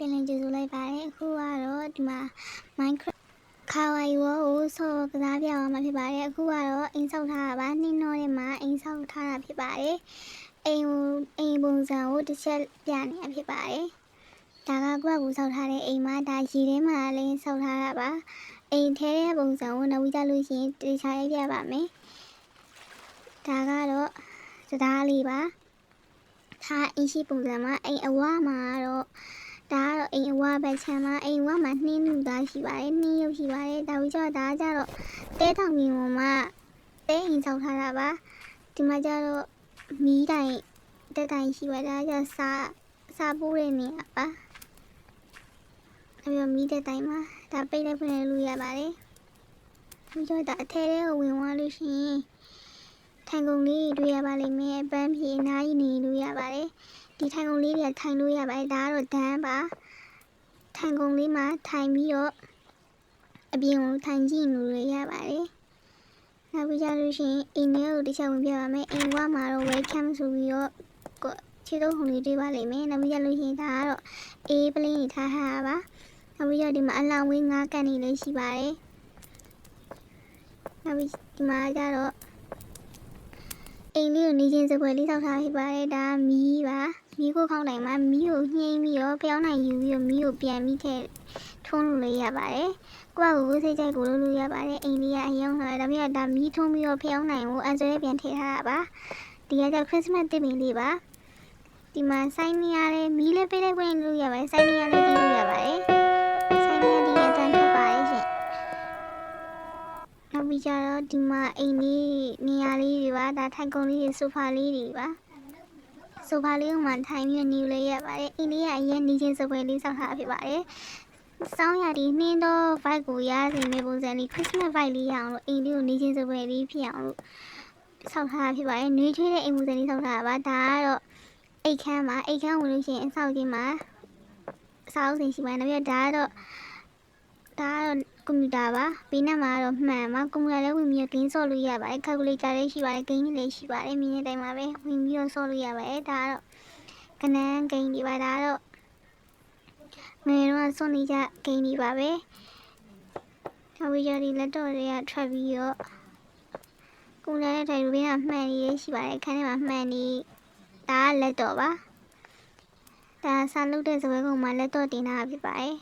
ပြန်လည်ကြိုဆိုလိုက်ပါတယ်အခုကတော့ဒီမှာ Minecraft ခါဝိုင်ဝကိုဆော့ကစားပြအောင်မှာဖြစ်ပါတယ်အခုကတော့အိမ်ဆောက်ထားတာပါနှင်းနှောထဲမှာအိမ်ဆောက်ထားတာဖြစ်ပါတယ်အိမ်ပုံစံကိုတစ်ချက်ပြနေတာဖြစ်ပါတယ်ဒါကကွက်ကိုဆောက်ထားတဲ့အိမ်မှာဒါရေထဲမှာလည်းဆောက်ထားတာပါအိမ်ထဲတဲ့ပုံစံကိုနောက်ပြီးကြလို့ရှိရင်တေချာရိုက်ပြပါမယ်ဒါကတော့တရားလေးပါဒါအင်းရှိပုံစံမှာအိမ်အဝမှာတော့ဒါကတော့အိမ်အဝပဲချမ်းမှာအိမ်ဝမှာနှင်းနူသားရှိပါတယ်နှင်းရုပ်ရှိပါတယ်ဒါဝိကျတော့ဒါကြတော့တဲတောင်ကြီးပေါ်မှာတဲအိမ်ဆောက်ထားတာပါဒီမှာကြတော့မီးတိုင်တက်တိုင်ရှိပါတယ်ဒါကြစားပိုးတဲ့နေရာပါပြီးတော့မီးတက်တိုင်မှာဒါပိတ်လိုက်ဖွင့်လိုက်လို့ရပါတယ်ပြီးတော့ဒါအထဲထဲကိုဝင်သွားလို့ရှိရင်ထိုင်ကုန်လေးတွေ့ရပါလိမ့်မယ်ပန်းဖြေအနားကြီးနေလို့ရပါတယ်ဒီထိုင်ကုန်လေးတွေကထိုင်လို့ရပါတယ်ဒါကတော့ဒန်းပါထိုင်ကုန်လေးမှာထိုင်ပြီးတော့အပြင်ကိုထိုင်ကြည့်လို့ရပါတယ်နောက်ပြီးကြလို့ရှိရင်အိမ်ထဲကိုတစ်ချက်ဝင်ပြပါမယ်အိမ်ဝမှာတော့ welcome ဆိုပြီးတော့ခြေသုံးခုလေးတွေ့ပါလိမ့်မယ်နောက်ပြီးကြလို့ရှိရင်ဒါကတော့အေးပလင်းကြီးထားထားတာပါနောက်ပြီးတော့ဒီမှာအလောင်းဝင်း၅ကန်နေလေးရှိပါတယ်နောက်ပြီးဒီမှာကြတော့အိမ်လေးကိုနေချင်းစပွဲလေးဆောက်ထားဖြစ်ပါတယ်ဒါမီးပါမီးကိုခေါင်းတိုင်မှာမီးကိုညှိပြီးတော့ဖျောင်းနိုင်ယူပြီးတော့မီးကိုပြန်ပြီးထဲထွန်းလို့ရပါတယ်ကိုယ့်ကိုစိတ်ကြိုက်ကိုလုပ်လို့ရပါတယ်အိမ်လေးကအယောင်လာဒါပြီးတော့ဒါမီးထွန်းပြီးတော့ဖျောင်းနိုင်ကိုအန်ဆွဲပြန်ထည့်ထားတာပါဒီကကျခရစ်စမတ်တစ်ပင်လေးပါဒီမှာဆိုင်နေရလဲမီးလေးပေးလိုက်ဝင်လို့ရပါတယ်ဆိုင်နေရလဲတီးလို့ရပါတယ်ဆိုင်နေရဒီအတန်းထပ်ပါတယ်ရှင်နောက်ပြီးကြတော့ဒီမှာအိမ်လေးနေရာလေးတွေပါဒါထိုင်ကုန်လေးတွေဆိုဖာလေးတွေပါဆိုဖာလေးမှာထိုင်ပြီးနေလို့ရပါတယ်အိမ်လေးကအရင်နေချင်းစပွဲလေးဆောက်ထားဖြစ်ပါတယ်စောင်းရဒီနှင်းတော့ vibe ကိုရစေမယ့်ပုံစံလေး Christmas vibe လေးရအောင်လို့အိမ်လေးကိုနေချင်းစပွဲလေးဖြစ်အောင်လို့ဆောက်ထားဖြစ်ပါတယ်နှွေးထွေးတဲ့အိမ်ပုံစံလေးဆောက်ထားတာပါဒါကတော့အိတ်ခမ်းပါအိတ်ခမ်းဝင်လို့ရှိရင်အဆောက်ချင်းမှာအဆောက်အဦရှိပါတယ်နောက်ပြီးဒါကတော့ကွန်ပျူတာပါဘေးနားမှာတော့မှန်ပါကွန်ပျူတာလည်းဝင်ပြီးဂိမ်းဆော့လို့ရပါတယ်ကယ်ကူလေတာလည်းရှိပါတယ်ဂိမ်းလည်းရှိပါတယ်မြင်းတဲ့တိုင်မှာပဲဝင်ပြီးတော့ဆော့လို့ရပါတယ်ဒါကတော့ကနန်းဂိမ်းတွေပါဒါကတော့ငယ်တော့ဆော့နေကြဂိမ်းတွေပါပဲနောက်ပြီးတော့ဒီလက်တော့တွေကထွက်ပြီးတော့ကွန်ပျူတာရဲ့တိုင်ဘေးကမှန်နေရှိပါတယ်အခန်းထဲမှာမှန်နေဒါကလက်တော့ပါဒါစာလုပ်တဲ့စပွဲကုန်းမှာလက်တော့တင်ထားဖြစ်ပါတယ်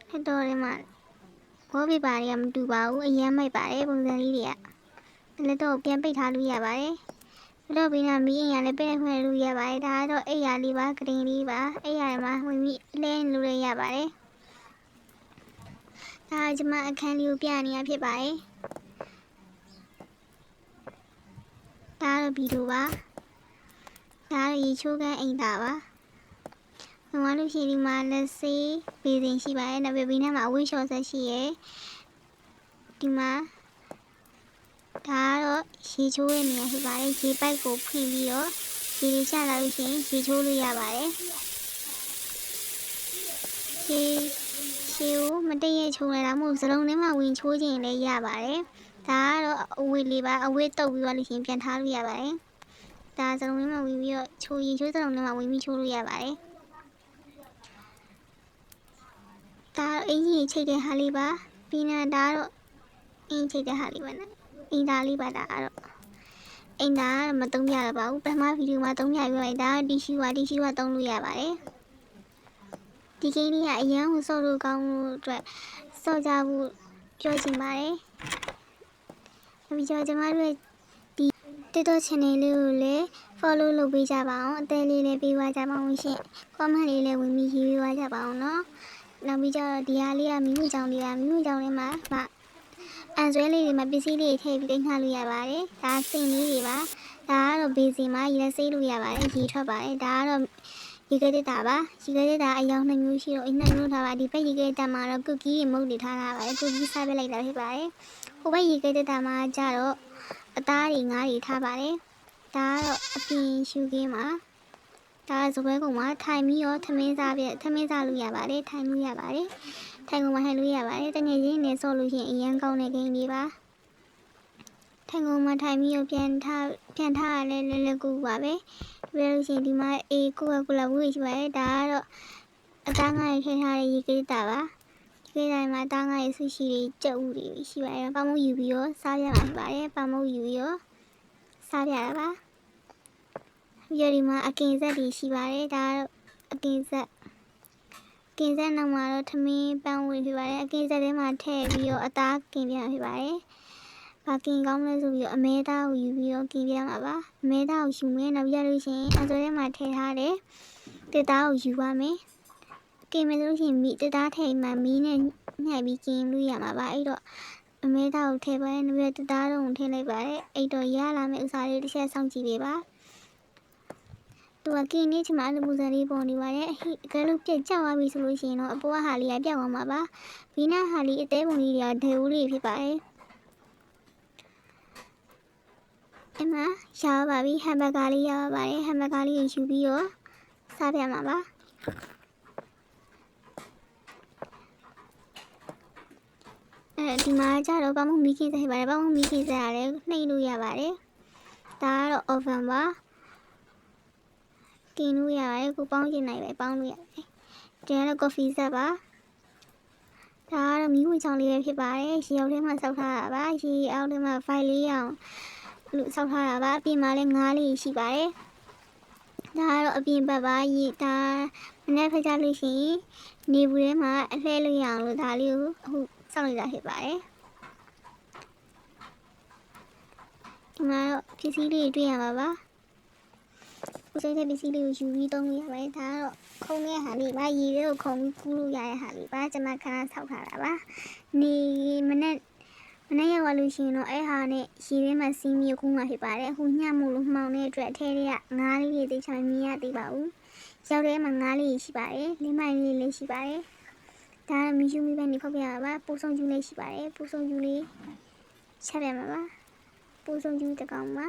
လက်တော့ထဲမှာဘောပြပါတွေကမတူပါဘူးအရမ်းမိုက်ပါတယ်ပုံစံလေးတွေကလက်တော့ပြန်ပိတ်ထားလို့ရပါတယ်လက်တော့ဘေးကမီးအိမ်ရလည်းပိတ်ခွင့်လို့ရပါတယ်ဒါကတော့အိမ်ရလေးပါဂရင်းလေးပါအိမ်ရမှာဝင်ပြီးလဲလို့ရပါတယ်ဒါကကျွန်မအခန်းလေးကိုပြနေရဖြစ်ပါတယ်ဒါကတော့ဗီဒီယိုပါဒါရေချိုးကန်းအိမ်သားပါ။ဝင်သွားလို့ရှိရင်ဒီမှာလက်ဆေးဘေးစင်ရှိပါတယ်။နောက်ပြီးဘေးနားမှာအဝိရှော်ဆက်ရှိရယ်။ဒီမှာဒါကတော့ရေချိုးရဲ့နေရာဖြစ်ပါတယ်။ရေပိုက်ကိုဖွင့်ပြီးတော့ရေတွေချလာလို့ရှိရင်ရေချိုးလို့ရပါတယ်။ရေကိုမတည့်ရချိုးလိုက်တာမဟုတ်စလုံးထဲမှာဝင်ချိုးခြင်းလည်းရပါတယ်။ဒါကတော့အဝိလေးပါအဝိတုပ်ပြီးသွားလို့ရှိရင်ပြန်ထားလို့ရပါတယ်။ဒါစလုံးလေးမှာဝင်ပြီးတော့ချိုးရင်ချိုးစလုံးလေးမှာဝင်ပြီးချိုးလို့ရပါတယ်ဒါအင်ကြီးချိတ်တဲ့ဟာလေးပါပြီးနေဒါတော့အင်ချိတ်တဲ့ဟာလေးပါနော်အင်သားလေးပါဒါကတော့အင်သားမသုံးပြရပါဘူးပထမဗီဒီယိုမှာသုံးပြပြလိုက်ဒါဒီရှိဝါသုံးလို့ရပါတယ်ဒီကိန်းလေးကအရန်ကိုစော့လို့ကောင်းလို့အတွက်စော့ကြဖို့ပြောချင်ပါတယ်ပြီးတော့ကျွန်မတို့ဒီTikTok channel လေးကိုလည်း follow လုပ်ပေးကြပါအောင်အသေးလေးလည်းပေးသွားကြပါအောင်ရှင် comment လေးလည်းဝင်ပြီးရေးပေးသွားကြပါအောင်နော်နောက်ပြီးတော့ဒီဟာလေးကမိမှုကြောင်လေးပါမိမှုကြောင်လေးမှာအန်ဆွဲလေးတွေမှာပစ္စည်းလေးထည့်ပြီးတင်ထားလို့ရပါတယ်ဒါစင်လေးတွေပါဒါကတော့ဘေးစင်မှာရေဆေးလို့ရပါတယ်ရေထွက်ပါတယ်ဒါကတော့ရေခဲတက်တာပါရေခဲတက်တာအယောင်2မျိုးရှိတော့အနှစ်မျိုးထားပါဒီဘက်ရေခဲတက်မှာတော့ကုတ်ကီးရေမုတ်တွေထားပါတယ်ကုတ်ကီးစားပေးလိုက်တာဖြစ်ပါတယ်ဟိုဘက်ရေခဲတက်တာမှာကျတော့အသားတွေငါးတွေထားပါတယ်ဒါကတော့အပြင်ရှူခင်းမှာဒါစပွဲကုန်းမှာထိုင်ပြီးတော့ထမင်းစားလို့ရပါတယ်ထိုင်လို့ရပါတယ်ထိုင်ကုန်းမှာထိုင်လို့ရပါတယ်တကယ်ချင်းနဲ့ဆော့လို့ရှိရင်အရန်ကောင်းတဲ့ဂိမ်းလေးပါထိုင်ကုန်းမှာထိုင်ပြီးတော့ပြန်ထားရလဲလဲကူပါပဲပြီးလို့ရှိရင်ဒီမှာအေးကိုကလာဝေးရှိပါတယ်ဒါကတော့ အသားငါးတွေထည့်ထားတဲ့ရေကိတာပါဒီကိတာမှာအသားငါးရဲ့ဆူရှီတွေကြက်ဥတွေရှိပါတယ်ပေါင်းမှုယူပြီးတော့စားပြမှာဖြစ်ပါတယ်ပေါင်းမှုယူပြီးတော့စားပြတာပါပြီးတော့ဒီမှာအကင်ဆက်တွေရှိပါတယ်ဒါကတော့အကင်ဆက်နောက်မှာတော့ထမင်းပန်းဝင်ဖြစ်ပါတယ်အကင်ဆက်ထဲမှာထည့်ပြီးတော့အသားကင်ပြမှာဖြစ်ပါတယ်ဘာကင်ကောင်းလဲဆိုပြီးတော့အမဲသားကိုယူပြီးတော့ကင်ပြမှာပါအမဲသားကိုယူမယ်နောက်ပြလို့ရှိရင်အစိုးရမှာထည့်ထားတဲ့တစ်သားကိုယူပါမယ်ကင်မယ်ဆိုလို့ရှိရင်တစ်သားထည့်မှမီးနဲ့ညှိပြီးကင်လို့ရမှာပါအဲ့တော့အမဲသားကိုထည့်ပါတယ်နောက်ပြတစ်သားလုံးကိုထည့်လိုက်ပါတယ်အဲ့တော့ရလာမယ့်ဥစားလေးတစ်ချက်စောင့်ကြည့်ပေးပါသူကကင်းနေချင်မှအဲ့လိုပုံစံလေးပေါ်နေပါတယ်အကယ်လို့ပြက်ကျသွားပြီဆိုလို့ရှိရင်တော့အပေါ်ကဟာလေးကပြောက်သွားမှာပါဘီနာဟာလေးအသေးပုံလေးတွေကဒဲဦးလေးဖြစ်ပါတယ်အဲ့မှာရပါပြီဟမ်ဘဂါလေးရပါပါတယ်ဟမ်ဘဂါလေးကိုယူပြီးတော့စားပြမှာပါဒီမှာကျတော့ပေါင်းမှုမီးခင်းစားပါတယ်ပေါင်းမှုမီးခင်းစားရတယ်နှိပ်လို့ရပါတယ်ဒါကတော့ oven ပါကင်းလို့ရတယ်ကိုပေါင်းချင်နိုင်ပဲပေါင်းလို့ရတယ်ဒီကတော့ coffee set ပါဒါကတော့မီးဝင်ချောင်းလေးပဲဖြစ်ပါတယ်ရေအောက်ထဲမှာစောက်ထားတာပါရေအောက်ထဲမှာ file လေးအောင်လို့စောက်ထားတာပါအပြင်မှာလည်းငါးလေးရှိပါတယ်ဒါကတော့အပြင်ဘက်ပါရေဒါမနေ့ဖက်ကြလို့ရှိရင်နေဘူးထဲမှာအလှဲလို့ရအောင်လို့ဒါလေးကိုအခုစောက်နေတာဖြစ်ပါတယ်ဒီမှာတော့ပစ္စည်းလေးတွေ့ရပါပါဦးစိတ်တဲ့ပစ္စည်းလေးကိုယူပြီးသုံးလို့ရပါတယ်ဒါကတော့ခုံတဲ့ဟာလေးပါရေလေးကိုခုံပြီးကူးလို့ရတဲ့ဟာလေးပါကျွန်မခဏဆောက်ထားတာပါနေမနေ့ရောက်လာလို့ရှိရင်တော့အဲ့ဟာနဲ့ရေထဲမှာစီးမြုပ်ကူးမှာဖြစ်ပါတယ်အခုညမို့လို့မှောင်တဲ့အတွက်အထဲတွေကငါးလေးတွေသိချင်မြင်ရသေးပါဘူးရောက်ထဲမှာငါးလေးရှိပါတယ်လင်းမိုင်လေးလည်းရှိပါတယ်ဒါကမီယူမီပဲနေဖောက်ပြရပါပိုးစုံကျူးလေးရှိပါတယ်ပိုးစုံကျူးလေးချက်ပြမှာပါပိုးစုံကျူးတစ်ကောင်ပါ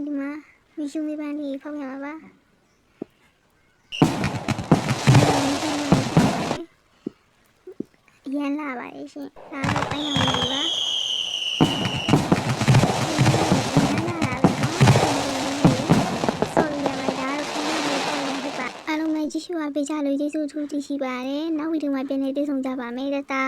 ဒီမှာမီယူမီပန်းလေးဖောက်ပြမှာပါရန်လာပါရဲ့ရှင်ဒါတော့ပိုင်းအောင်လေးပါအားလုံးပဲကြည့်ရှုအားပေးကြလို့ကျေးဇူးအထူးတင်ရှိပါတယ်နောက်ဗီဒီယိုမှာပြန်လည်တွေ့ဆုံကြပါမယ်တတာ